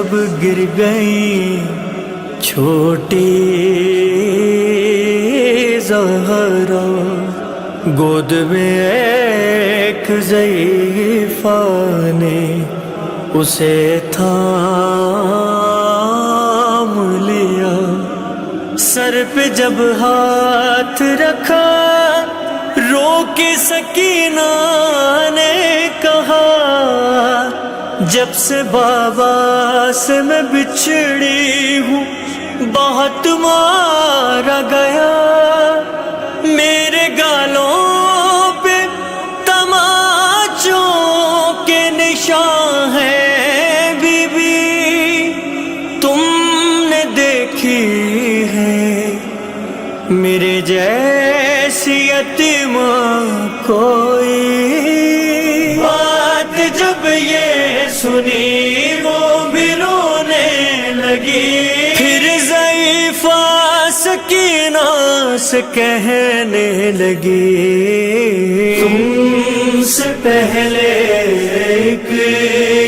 جب گر گئی چھوٹی زہرا، گود میں ایک ضعیفہ نے اسے تھام لیا، سر پہ جب ہاتھ رکھا رو کے سکینہ نے کہا، جب سے بابا سے میں بچھڑی ہوں بہت مارا گیا، میرے گالوں پہ تماچوں کے نشان ہیں، بی بی تم نے دیکھی ہے میرے جیسی یتیم کوئی؟ بات جب یہ سنی وہ بھی رونے لگی، پھر ضعیفہ سکینہ سے کہنے لگی، تم سے پہلے ایک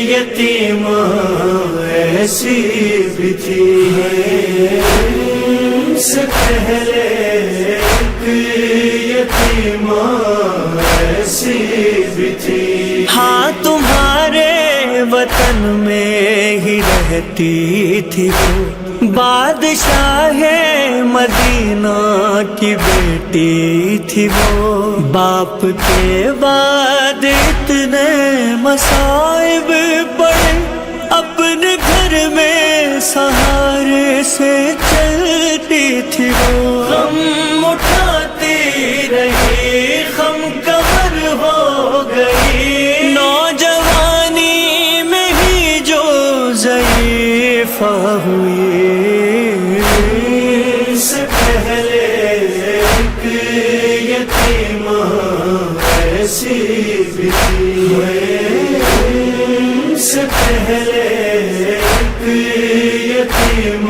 یتیم ایسی بھی تھی، تم سے پہلے ایک یتیم ایسی بھی تھی، ہاں تمہارے وطن میں ہی رہتی تھی وہ، بادشاہ مدینہ کی بیٹی تھی وہ، باپ کے بعد اتنے مصائب پڑے، اپنے گھر میں سہارے سے چلتی تھی وہ، غم اٹھاتی رہی غم کمر ہو گئی، نوجوانی میں ہی جو ضعیفہ ہوئی، سے پہلے ایک یتیم ایسی بھی تھی، سے پہلے ایک یتیم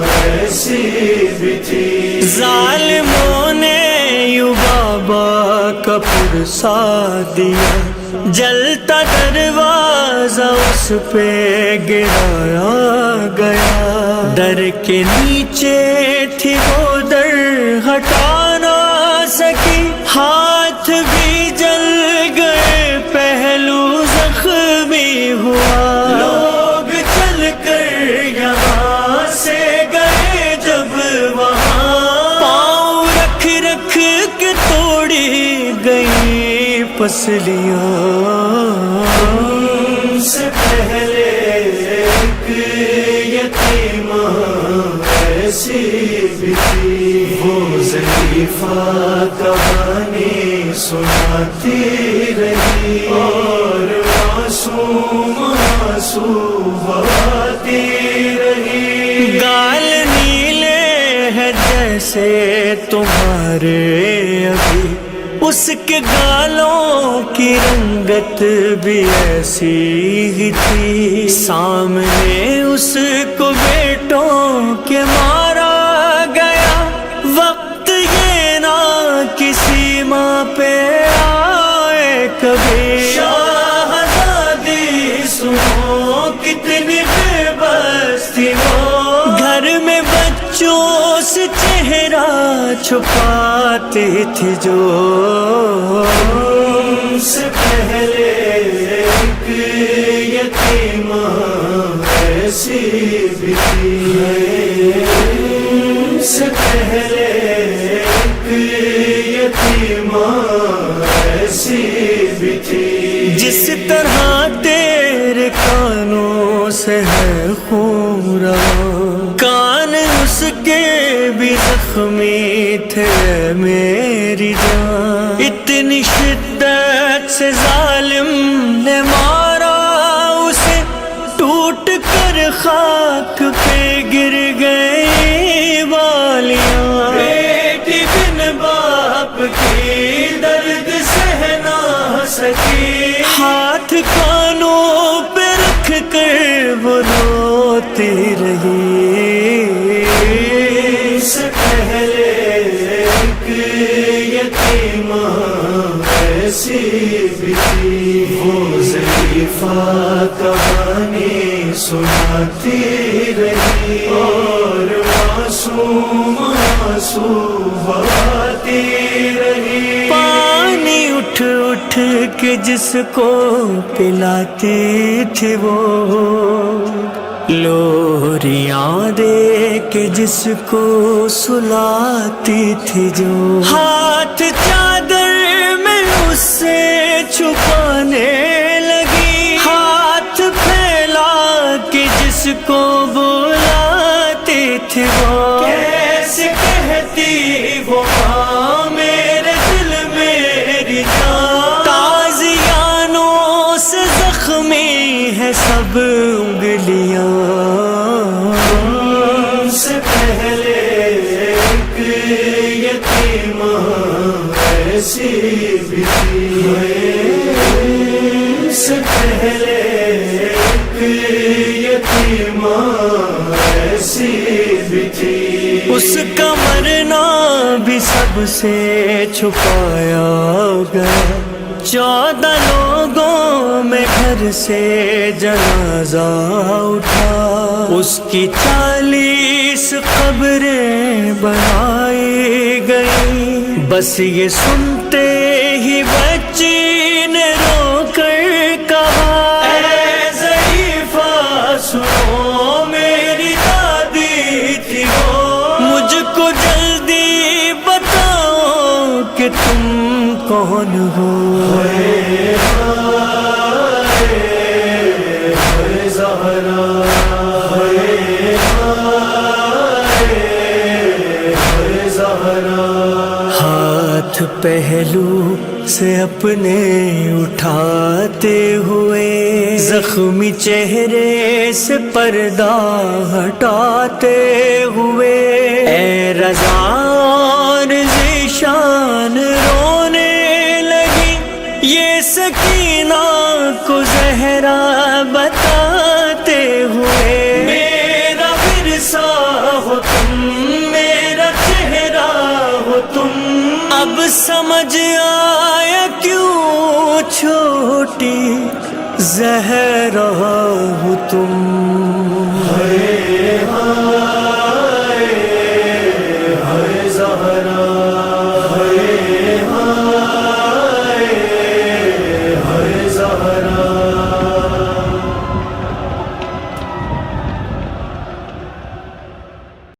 ایسی بھی تھی، ظالموں نے یوں بابا کا پرسا دیا، جلتا دروازہ اس پہ گرایا گیا، در کے نیچے تھی وہ در ہٹا نہ سکی، ہاتھ بھی جل گئے پہلو زخمی ہوا، لوگ چل کر یہاں سے گئے جب وہاں، پاؤں رکھ رکھ کے توڑی گئی پسلیاں، سے پہلے ایک یتیم ایسی بھی تھی، وہ ضعیفہ کہانی سناتی رہی اور معصوم بہاتی رہی، گال نیلے ہیں جیسے تمہارے ابھی، اس کے گالوں کی رنگت بھی ایسی ہی تھی، سامنے اس کو بیٹوں کے مارا گیا، وقت یہ نہ کسی ماں پہ آئے کبھی، شاہزادی سنو کتنی بے بس تھی وہ، گھر میں بچوں سے چہرہ چھپاتی تھی جو، سے پہلے ایک یتیم ایسی بھی تھی، سے پہلے ایک یتیم ایسی بھی تھی، جس طرح تیرے کانوں سے ہے خون رواں، کان اس کے بھی زخمی تھے میری جان، اتنی شدت سے ظالم نے مارا اسے، ٹوٹ کر خاک پہ گر گئی والیاں، بیٹی بن باپ کی درد سہ نہ سکی، ہاتھ کانوں پہ رکھ کر وہ روتی رہی، سے پہلے ایک یتیم ایسی بھی تھی، وہ ضعیفہ کہانی سناتی رہی اور معصوم آنسو بہاتی رہی. پانی اٹھ اٹھ کے جس کو پلاتی تھی وہ، لوریاں دے کے جس کو سلاتی تھی جو، ہاتھ چادر میں اس سے چھپانے لگی، ہاتھ پھیلا کے جس کو بلاتی تھی وہ، کیسے کہتی وہ ماں میرے دل میری جان، تازیانوں سے زخمی ہے سب انگلیاں، ان سے پہلے ایک یتیمہ ایسی بھی تھی، ان سے پہلے ایک یتیمہ ایسی بھی تھی، اس کا مرنا بھی سب سے چھپایا گیا، 14 لوگوں میں گھر سے جنازہ اٹھا، اس کی 40 قبریں بنائی گئی، بس یہ سنتے ہی بچی نے رو کر کہا، اے ضعیفہ سنو میری دادی تھی وہ، مجھ کو جلدی بتاؤ کہ تم کون ہو. ہاتھ پہلو سے اپنے اٹھاتے ہوئے، زخمی چہرے سے پردہ ہٹاتے ہوئے، اے رضا اور ذیشان رونے لگی، یہ سکینہ کو زہرا بتاتے ہوئے، میرا ورثہ ہو تم، میرا چہرہ ہو تم، اب سمجھ آیا کیوں چھوٹی زہرا ہو تم.